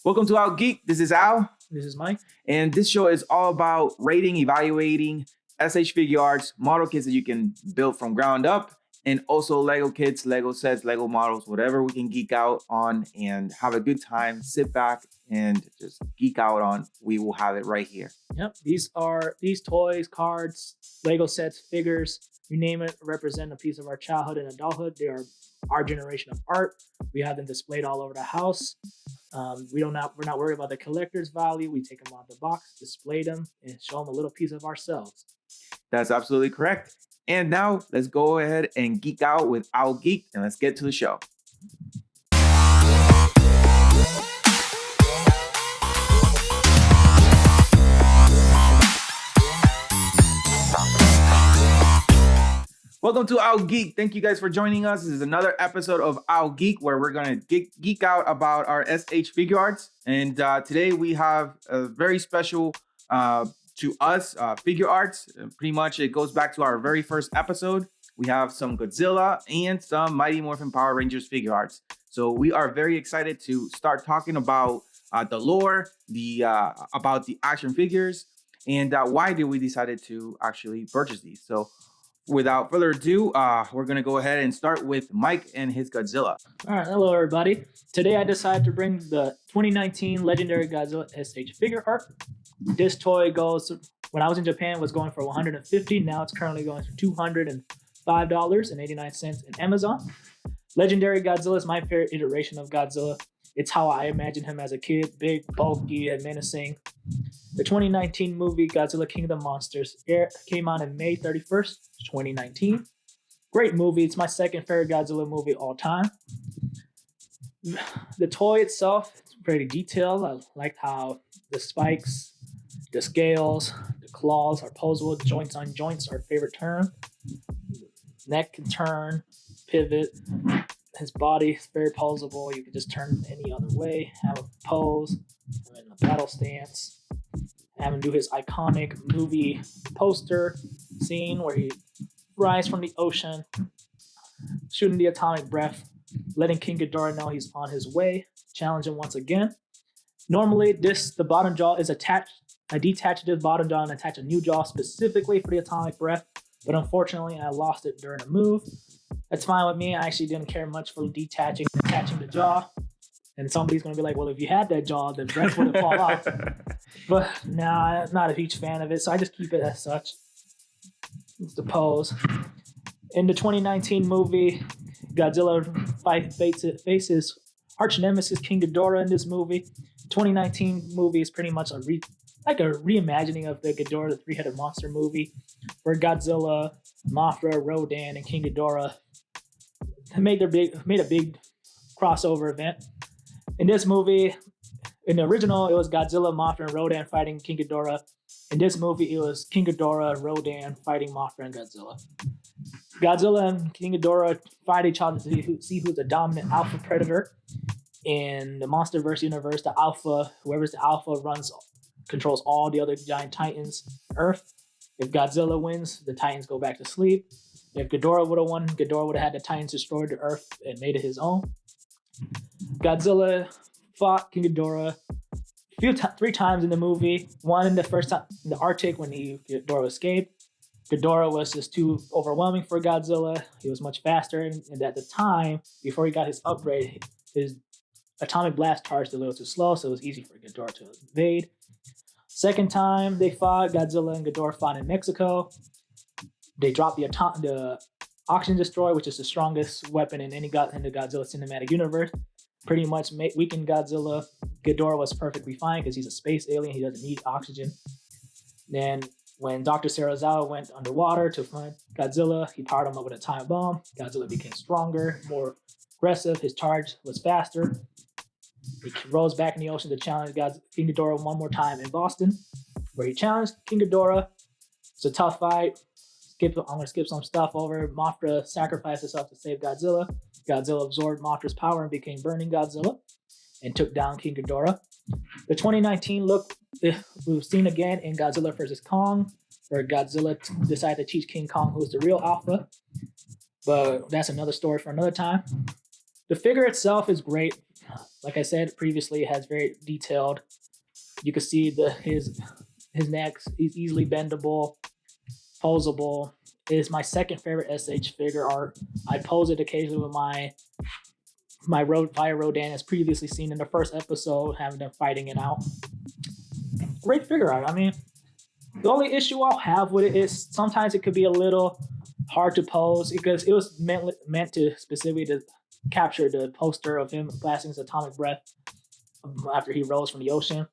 Welcome to Out Geeked. This is Al. This is Mike. And this show is all about rating, evaluating SH Figuarts, model kits that you can build from ground up, and also Lego kits, Lego sets, Lego models, whatever we can geek out on and have a good time, sit back and just geek out on. We will have it right here. Yep. These toys, cards, Lego sets, figures, you name it, represent a piece of our childhood and adulthood. They are our generation of art. We have them displayed all over the house. We're not worried about the collector's value. We take them out of the box, display them, and show them a little piece of ourselves. That's absolutely correct. And now let's go ahead and geek out with Out Geeked, and let's get to the show. Welcome to Out Geek. Thank you guys for joining us. This is another episode of Out Geek where we're going to geek out about our SH Figuarts. And today we have a very special to us Figuarts. Pretty much it goes back to our very first episode. We have some Godzilla and some Mighty Morphin Power Rangers Figuarts. So we are very excited to start talking about the lore, about the action figures, and why did we decided to actually purchase these. So without further ado, we're going to go ahead and start with Mike and his Godzilla. All right. Hello, everybody. Today, I decided to bring the 2019 Legendary Godzilla SH Figuart. This toy when I was in Japan, was going for $150. Now it's currently going for $205.89 in Amazon. Legendary Godzilla is my favorite iteration of Godzilla. It's how I imagined him as a kid, big, bulky, and menacing. The 2019 movie Godzilla King of the Monsters came out on May 31st, 2019. Great movie. It's my second favorite Godzilla movie all time. The toy itself is pretty detailed. I liked how the spikes, the scales, the claws are poseable. Joints on joints, our favorite term. Neck can turn, pivot. His body is very poseable. You can just turn any other way, have a pose, have it in a battle stance. Have him do his iconic movie poster scene where he rises from the ocean, shooting the atomic breath, letting King Ghidorah know he's on his way, challenge him once again. Normally, the bottom jaw is attached. I detached this bottom jaw and attached a new jaw specifically for the atomic breath, but unfortunately, I lost it during a move. That's fine with me. I actually didn't care much for detaching and attaching the jaw. And somebody's going to be like, well, if you had that jaw, the breath would have fallen off. But nah, I'm not a huge fan of it, so I just keep it as such. It's the pose. In the 2019 movie, Godzilla faces arch nemesis King Ghidorah in this movie. 2019 movie is pretty much a reimagining of the Ghidorah, the three-headed monster movie, where Godzilla, Mothra, Rodan, and King Ghidorah made a big crossover event. In this movie, in the original, it was Godzilla, Mothra, and Rodan fighting King Ghidorah. In this movie, it was King Ghidorah, Rodan fighting Mothra and Godzilla. Godzilla and King Ghidorah fight each other to see who's the dominant alpha predator. In the Monsterverse universe, whoever's the alpha controls all the other giant titans on Earth. If Godzilla wins, the titans go back to sleep. If Ghidorah would have won, Ghidorah would have had the titans destroy the Earth and made it his own. Godzilla fought King Ghidorah three times in the movie. One in the first time in the Arctic when Ghidorah escaped. Ghidorah was just too overwhelming for Godzilla. He was much faster, and at the time, before he got his upgrade, his atomic blast charged a little too slow, so it was easy for Ghidorah to evade. Second time they fought, Godzilla and Ghidorah fought in Mexico. They dropped the Oxygen Destroyer, which is the strongest weapon in the Godzilla cinematic universe. Pretty much weakened Godzilla. Ghidorah was perfectly fine because he's a space alien. He doesn't need oxygen. Then when Dr. Serizawa went underwater to find Godzilla, he powered him up with a time bomb. Godzilla became stronger, more aggressive. His charge was faster. He rose back in the ocean to challenge King Ghidorah one more time in Boston, where he challenged King Ghidorah. It's a tough fight. I'm going to skip some stuff over. Mothra sacrificed herself to save Godzilla. Godzilla absorbed Mothra's power and became Burning Godzilla and took down King Ghidorah. The 2019 look we've seen again in Godzilla vs. Kong, where Godzilla decided to teach King Kong who's the real alpha. But that's another story for another time. The figure itself is great. like I said previously, it has very detailed. You can see his neck is easily bendable, posable. It is my second favorite SH figure art. I pose it occasionally with my Fire Rodan, as previously seen in the first episode, having them fighting it out. Great figure art. I mean, the only issue I'll have with it is sometimes it could be a little hard to pose because it was meant to specifically to capture the poster of him blasting his atomic breath after he rose from the ocean.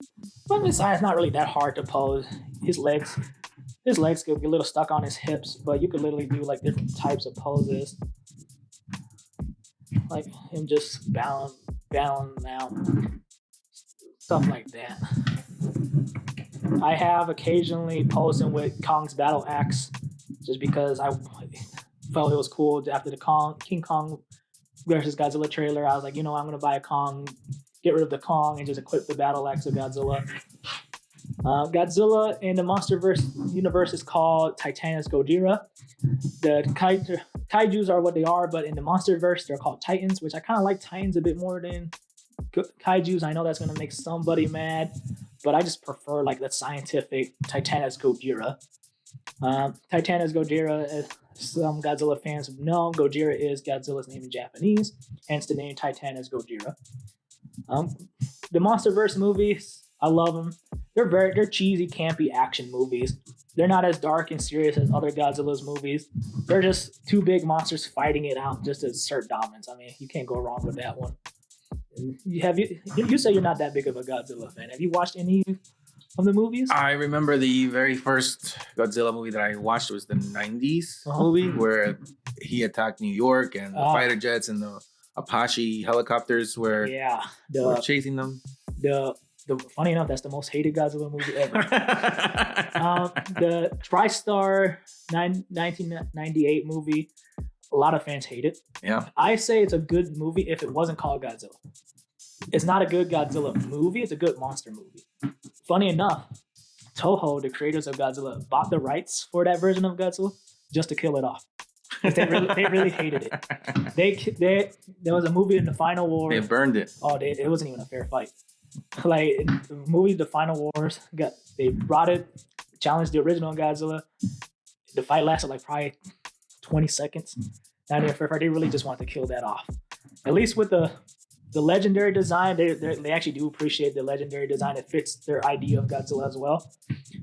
But besides, it's not really that hard to pose. His legs could be a little stuck on his hips, but you could literally do like different types of poses, like him just bowing out, stuff like that. I have occasionally posed him with Kong's battle axe, just because I felt it was cool after the King Kong versus Godzilla trailer. I was like, I'm gonna buy a Kong, get rid of the Kong, and just equip the battle axe of Godzilla. Godzilla in the MonsterVerse universe is called Titanus Gojira. The kaijus are what they are, but in the MonsterVerse, they're called Titans, which I kind of like Titans a bit more than kaijus. I know that's going to make somebody mad, but I just prefer like the scientific Titanus Gojira. Titanus Gojira, as some Godzilla fans know, Gojira is Godzilla's name in Japanese, hence the name Titanus Gojira. The MonsterVerse movies, I love them. They're cheesy, campy action movies. They're not as dark and serious as other Godzilla's movies. They're just two big monsters fighting it out just to assert dominance. I mean, you can't go wrong with that one. You say you're not that big of a Godzilla fan. Have you watched any of the movies? I remember the very first Godzilla movie that I watched was the 90s movie where he attacked New York and the fighter jets and the Apache helicopters were chasing them. Funny enough, that's the most hated Godzilla movie ever. The TriStar 1998 movie, a lot of fans hate it. Yeah. I say it's a good movie if it wasn't called Godzilla. It's not a good Godzilla movie, it's a good monster movie. Funny enough, Toho, the creators of Godzilla, bought the rights for that version of Godzilla just to kill it off. They really hated it. There was a movie in the Final War. They burned it. Oh, it wasn't even a fair fight. Like in the movie The Final Wars, they brought it, challenged the original Godzilla. The fight lasted like probably 20 seconds. Not even a fair fight. They really just wanted to kill that off. At least with the legendary design, they actually do appreciate the legendary design. It fits their idea of Godzilla as well.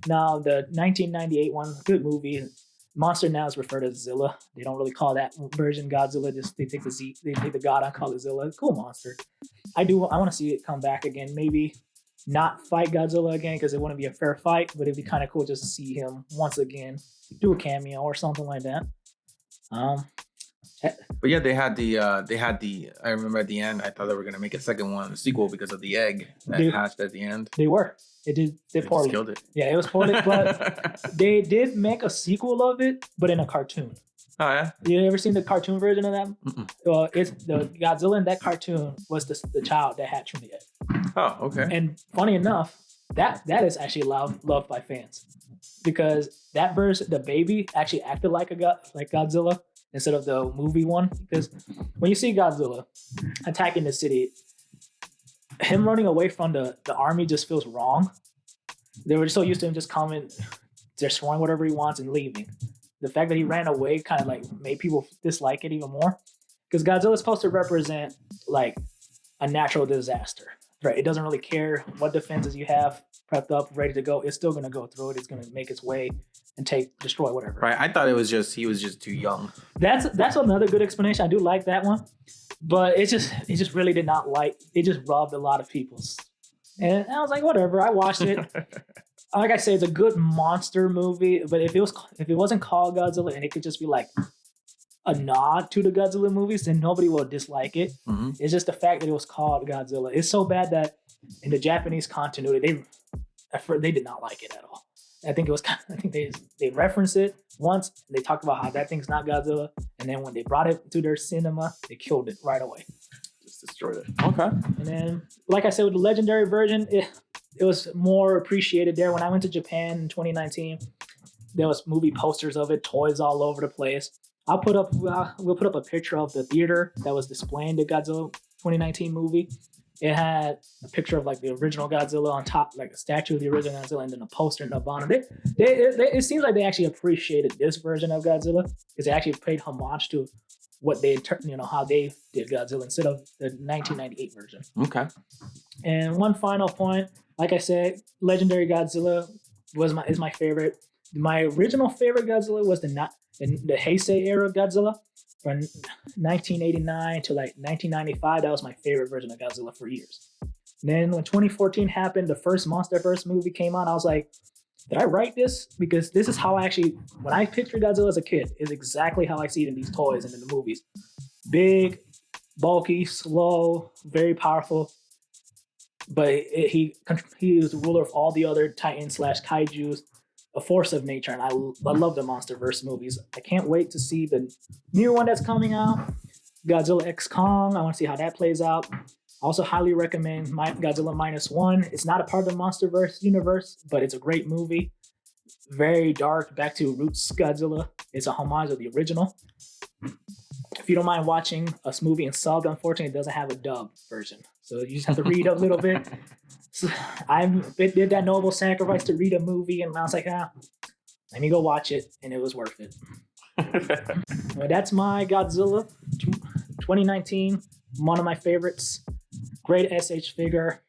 Now the 1998 one, good movie. Monster now is referred to as Zilla. They don't really call that version Godzilla. Just they take the god and call it Zilla. Cool monster. I want to see it come back again. Maybe not fight Godzilla again because it wouldn't be a fair fight, but it'd be kind of cool just to see him once again, do a cameo or something like that. But yeah, they had the. I remember at the end, I thought they were gonna make a second one, a sequel, because of the egg that hatched at the end. They were. It did. They poorly. Killed it. Yeah, it was poorly, but they did make a sequel of it, but in a cartoon. Oh yeah. You ever seen the cartoon version of that? Well, it's the Godzilla in that cartoon was the child that hatched from the egg. Oh, okay. And funny enough, that is actually loved by fans because that version, the baby, actually acted like Godzilla instead of the movie one. Because when you see Godzilla attacking the city, him running away from the army just feels wrong. They were so used to him just coming, destroying whatever he wants and leaving. The fact that he ran away kind of like made people dislike it even more. Because Godzilla is supposed to represent like a natural disaster, right? It doesn't really care what defenses you have prepped up, ready to go. It's still going to go through it. It's going to make its way and destroy whatever. Right. I thought he was just too young. That's another good explanation. I do like that one, but it just really did not like. It just robbed a lot of people's. And I was like, whatever. I watched it. Like I say, it's a good monster movie. But if it wasn't called Godzilla and it could just be like a nod to the Godzilla movies, then nobody will dislike it. Mm-hmm. It's just the fact that it was called Godzilla. It's so bad that in the Japanese continuity, they did not like it at all. I think they referenced it once. And they talked about how that thing's not Godzilla, and then when they brought it to their cinema, they killed it right away. Just destroyed it. Okay. And then, like I said, with the legendary version, it was more appreciated there. When I went to Japan in 2019, there was movie posters of it, toys all over the place. We'll put up a picture of the theater that was displaying the Godzilla 2019 movie. It had a picture of like the original Godzilla on top, like a statue of the original Godzilla, and then a poster in the bottom. It seems like they actually appreciated this version of Godzilla because they actually paid homage to what they, how they did Godzilla instead of the 1998 version. Okay. And one final point, like I said, Legendary Godzilla is my favorite. My original favorite Godzilla was the Heisei era Godzilla from 1989 to like 1995. That was my favorite version of Godzilla for years. And then when 2014 happened, the first MonsterVerse movie came out. I was like, did I write this? Because this is how I actually, when I pictured Godzilla as a kid, is exactly how I see it in these toys and in the movies. Big, bulky, slow, very powerful. But he is the ruler of all the other Titans / Kaijus, a force of nature. And I love the MonsterVerse movies. I can't wait to see the new one that's coming out, Godzilla X Kong. I want to see how that plays out. I also highly recommend Godzilla -1. It's not a part of the MonsterVerse universe, but it's a great movie. Very dark, back to roots Godzilla. It's a homage of the original. If you don't mind watching a movie in subbed, unfortunately, it doesn't have a dub version. So you just have to read a little bit. So I did that noble sacrifice to read a movie, and I was like, let me go watch it, and it was worth it. Well, that's my Godzilla 2019, one of my favorites. Great SH figure.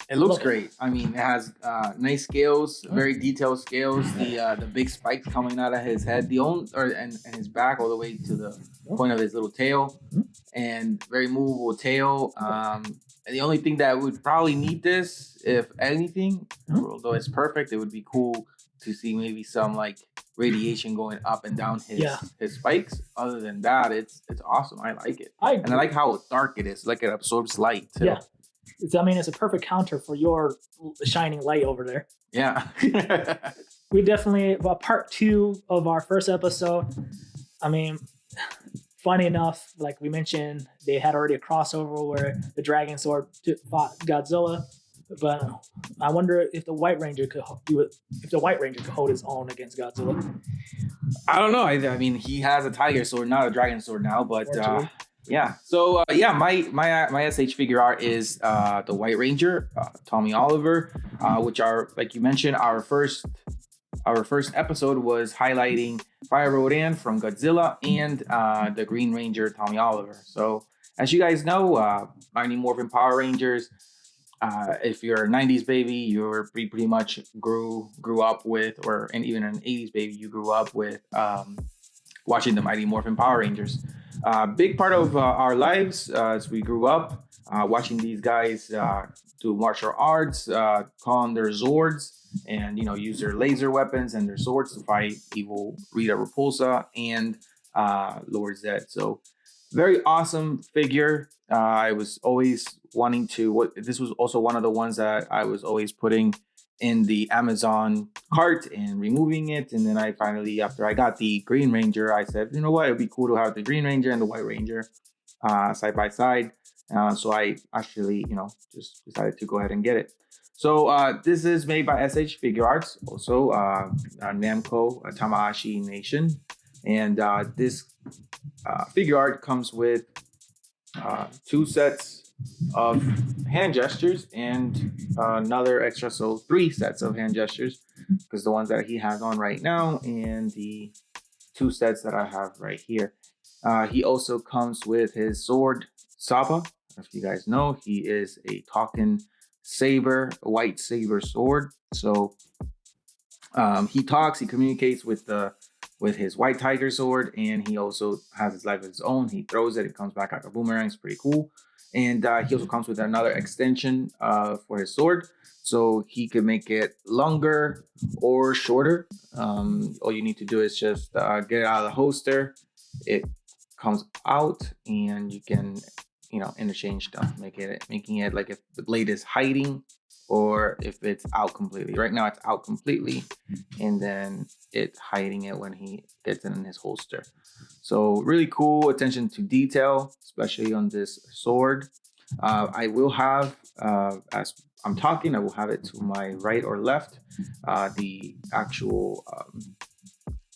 It looks great. I mean, it has nice scales, very detailed scales. The big spikes coming out of his head, and his back all the way to the point of his little tail, and very movable tail. And the only thing that would probably need this, if anything, although it's perfect, it would be cool to see maybe some like radiation going up and down his spikes. Other than that, it's awesome. I like it. And I like how dark it is. Like it absorbs light too. Yeah. It's a perfect counter for your shining light over there. Yeah. We definitely, part 2 of our first episode. I mean, funny enough, like we mentioned, they had already a crossover where the Dragon Sword fought Godzilla. But I wonder if the White Ranger could do it. If the White Ranger could hold his own against Godzilla. I don't know. I mean, he has a tiger sword, not a dragon sword now. But yeah. So my SH figure art is the White Ranger, Tommy Oliver, which are, like you mentioned, our first episode was highlighting Fire Rodan from Godzilla and the Green Ranger, Tommy Oliver. So as you guys know, Mighty Morphin Power Rangers. If you're a 90s baby, you're pretty much grew up with, and even an 80s baby, you grew up with watching the Mighty Morphin Power Rangers. Big part of our lives as we grew up watching these guys do martial arts, con their Zords, and use their laser weapons and their swords to fight evil Rita Repulsa and Lord Zed. So very awesome figure. I was always wanting to. This was also one of the ones that I was always putting in the Amazon cart and removing it. And then I finally, after I got the Green Ranger, I said, you know what, it'd be cool to have the Green Ranger and the White Ranger side by side. So I actually, just decided to go ahead and get it. So this is made by SH Figuarts, also Namco Tamahashi Nation. And this figure art comes with 2 sets of hand gestures and another extra, so 3 sets of hand gestures, because the ones that he has on right now and the 2 sets that I have right here. He also comes with his sword, Saba. If you guys know, he is a talking saber, a white saber sword. So he talks, he communicates with his white tiger sword, and he also has his life of his own. He throws it comes back like a boomerang. It's pretty cool. And he also comes with another extension for his sword, so he can make it longer or shorter. All you need to do is just get it out of the holster. It comes out, and you can interchange stuff, making it like if the blade is hiding or if it's out completely. Right now it's out completely, and then it's hiding it when he gets it in his holster. So really cool attention to detail, especially on this sword. I will have, as I'm talking, I will have it to my right or left, the actual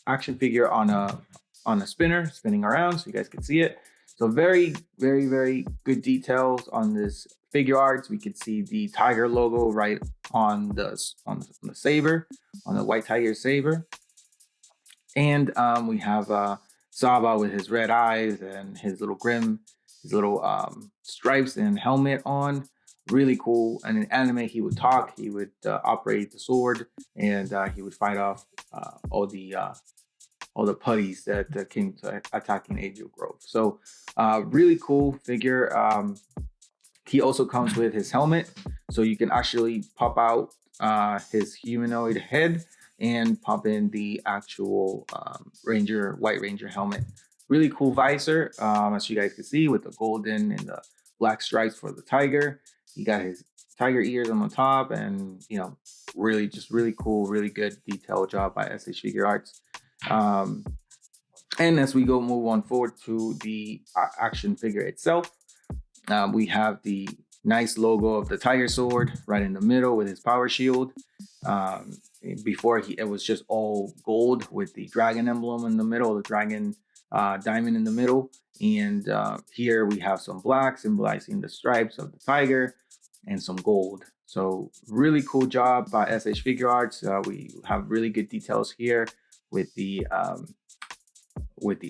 action figure on a spinner, spinning around so you guys can see it. So very, very, very good details on this figure arts. We could see the tiger logo right on the saber, on the white tiger saber. And we have Saba with his red eyes and his little his little stripes and helmet on. Really cool. And in anime, he would talk. He would operate the sword, and he would fight off all the putties that came to attacking Angel Grove. So really cool figure. He also comes with his helmet, so you can actually pop out his humanoid head and pop in the actual White Ranger helmet. Really cool visor, as you guys can see, with the golden and the black stripes for the tiger. He got his tiger ears on the top, and really cool, really good detail job by SH Figuarts. And as we move on forward to the action figure itself, we have the nice logo of the tiger sword right in the middle with his power shield. Before it was just all gold with the dragon emblem in the middle, the dragon diamond in the middle. And here we have some black symbolizing the stripes of the tiger and some gold. So really cool job by SH Figuarts. We have really good details here with the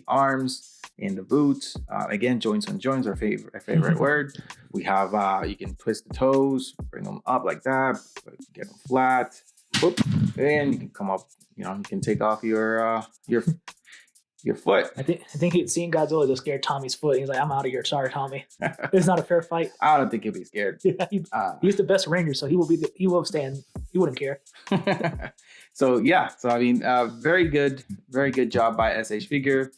arms and the boots. Again, joints on joints, our favorite word. We have you can twist the toes, bring them up like that, get them flat. Whoop, and you can come up. You can take off your foot. I think he'd seen Godzilla just scared Tommy's foot. He's like, "I'm out of here. Sorry, Tommy. It's not a fair fight." I don't think he'll be scared. Yeah, he's the best ranger, so he will stand. He wouldn't care. So I mean, very good job by SH Figure.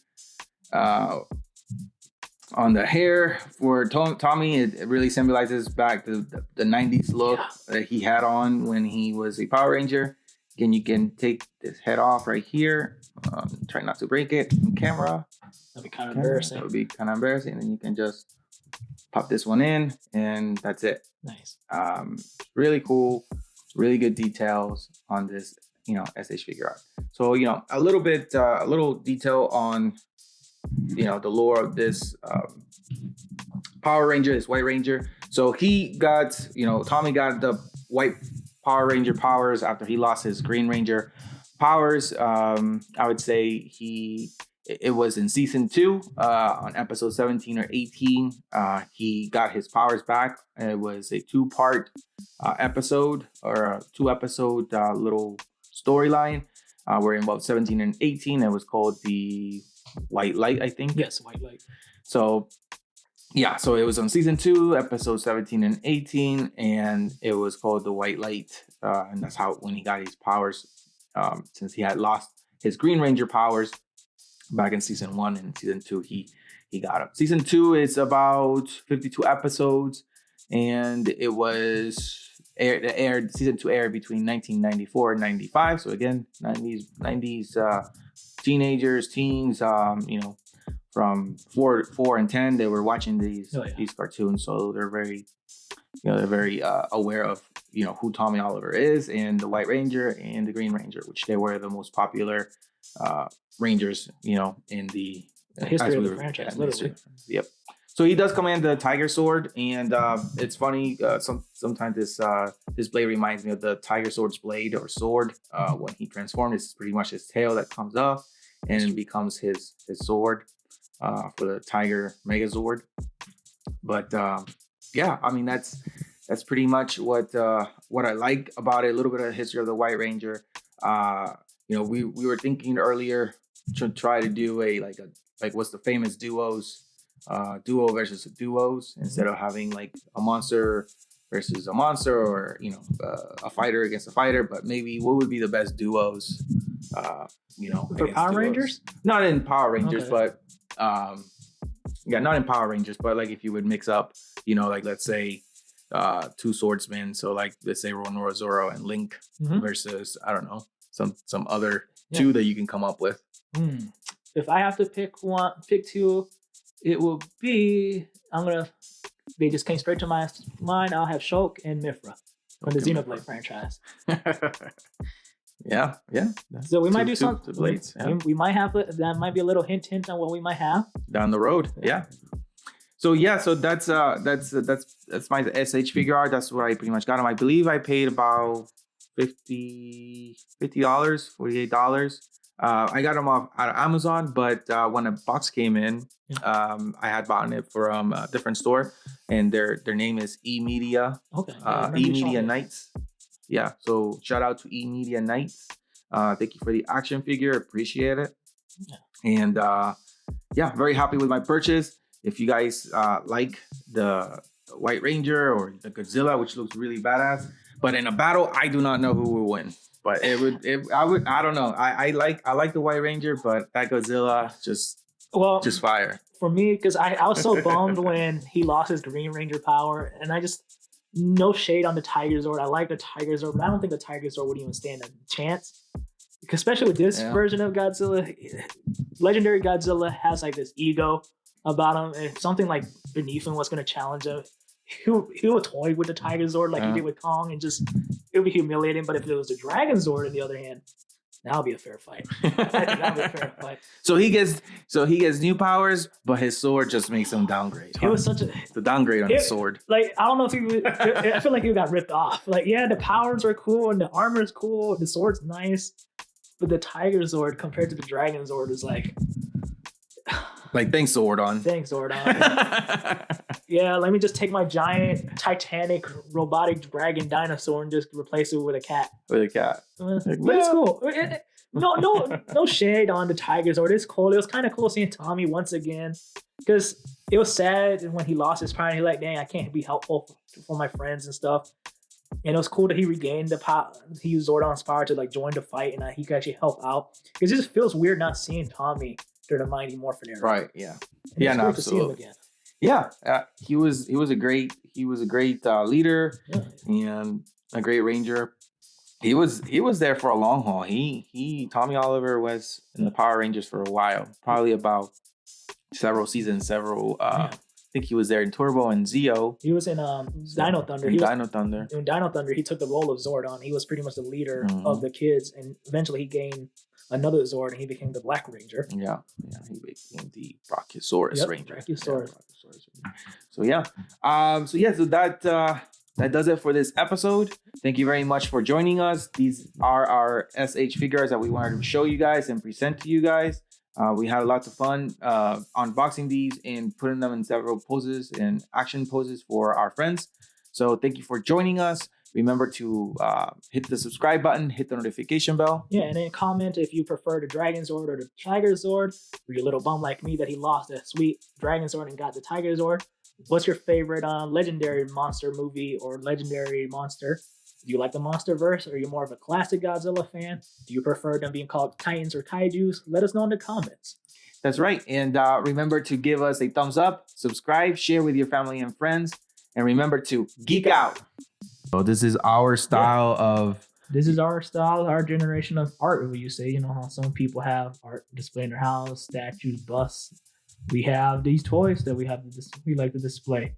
On the hair for Tommy, it really symbolizes back the 90s look that he had on when he was a Power Ranger. Again, you can take this head off right here. Try not to break it on camera. That'd be kind of embarrassing. That would be kind of embarrassing. And then you can just pop this one in, and that's it. Nice. Really cool. Really good details on this, SH figure art. So, a little detail on, the lore of this Power Ranger, this White Ranger. So he got, Tommy got the White Power Ranger powers after he lost his Green Ranger powers. I would say it was in season 2 on episode 17 or 18. He got his powers back. It was a 2-part episode, or a 2-episode little storyline where in about 17 and 18. It was called the White Light, I think. Yes, White Light. So so it was on season 2, episode 17 and 18, and it was called the White Light, and that's when he got his powers, since he had lost his Green Ranger powers back in season 1, and season 2 he got them. Season 2 is about 52 episodes, and it was season 2 aired between 1994 and 95. So again, 90s teenagers, teens, from 4 and 10, they were watching these cartoons, so they're very aware of who Tommy Oliver is, and the White Ranger and the Green Ranger, which they were the most popular Rangers, in the history of the franchise, literally. Yep. So he does command the Tiger Sword, and it's funny. Sometimes this blade reminds me of the Tiger Sword's blade or sword. When he transformed, it's pretty much his tail that comes up and becomes his sword for the Tiger Megazord. But I mean that's pretty much what I like about it. A little bit of the history of the White Ranger. We were thinking earlier to try to do like what's the famous duos. Duo versus duos, instead of having like a monster versus a monster, or a fighter against a fighter. But maybe what would be the best duos for Power Rangers? Not in Power Rangers, but not in Power Rangers, but like if you would mix up, like let's say 2 swordsmen, so like let's say Ronoro Zoro and Link versus, I don't know, some other 2 that you can come up with. If I have to pick 2, it will be, they just came straight to my mind. I'll have Shulk and Mifra from the Xenoblade franchise. Yeah. So we might do Two something. blades. Yeah. We might have that. Might be a little hint on what we might have Down the road. Yeah. So that's my SH figure art. That's what I pretty much got him. I believe I paid about $50, $48. I got them off out of Amazon, but when a box came in, I had bought it from a different store, and their name is E-Media. Okay. E-Media Knights. Yeah. So shout out to E-Media Knights. Thank you for the action figure. Appreciate it. Yeah. And very happy with my purchase. If you guys like the White Ranger or the Godzilla, which looks really badass, but in a battle, I do not know who will win. But I don't know. I like the White Ranger, but that Godzilla just fire. For me, because I was so bummed when he lost his Green Ranger power, and I just no shade on the Tiger Zord. I like the Tiger Zord, but I don't think the Tiger Zord would even stand a chance. Because especially with this version of Godzilla, Legendary Godzilla has like this ego about him. If something like beneath him was going to challenge him, he would toy with the Tiger Zord like he did with Kong, and just it would be humiliating. But if it was the Dragon Zord, on the other hand, that would be a fair fight. I think that would be a fair fight. So he gets new powers, but his sword just makes him downgrade. It was such the downgrade on his sword. Like I don't know if he was, I feel like he got ripped off. Like the powers are cool and the armor is cool, the sword's nice, but the Tiger Zord compared to the Dragon Zord is like thanks Zordon. Thanks Zordon. Yeah, let me just take my giant Titanic robotic dragon dinosaur and just replace it with a cat. With a cat. But it's cool. No shade on the Tiger Zord. It's cool. It was kind of cool seeing Tommy once again, because it was sad when he lost his power. He's like, dang, I can't be helpful for my friends and stuff. And it was cool that he regained the power. He used Zordon's power to join the fight, and he could actually help out. Because it just feels weird not seeing Tommy during the Mighty Morphin era. Right. Yeah. And it's great to see him again. Yeah, he was a great leader and a great ranger. He was there for a long haul. Tommy Oliver was in the Power Rangers for a while, probably about several seasons. I think he was there in Turbo and Zeo. He was in Dino Thunder. In Dino Thunder, he took the role of Zordon. He was pretty much the leader of the kids, and eventually he gained another Zord, and he became the Black Ranger. Yeah, he became the Brachiosaurus Ranger. Brachiosaurus. So that does it for this episode. Thank you very much for joining us. These are our SH figures that we wanted to show you guys and present to you guys. We had lots of fun unboxing these and putting them in several poses and action poses for our friends. So thank you for joining us. Remember to hit the subscribe button, hit the notification bell. Yeah, and then comment if you prefer the Dragon Zord or the Tiger Zord. Or you're a little bummed like me that he lost a sweet Dragon Zord and got the Tiger Zord. What's your favorite legendary monster movie or legendary monster? Do you like the Monsterverse, or are you more of a classic Godzilla fan? Do you prefer them being called Titans or Kaijus? Let us know in the comments. That's right. And remember to give us a thumbs up, subscribe, share with your family and friends, and remember to geek out. So this is our style of... This is our style, our generation of art, would you say? You know how some people have art display in their house, statues, busts. We have these toys that we like to display.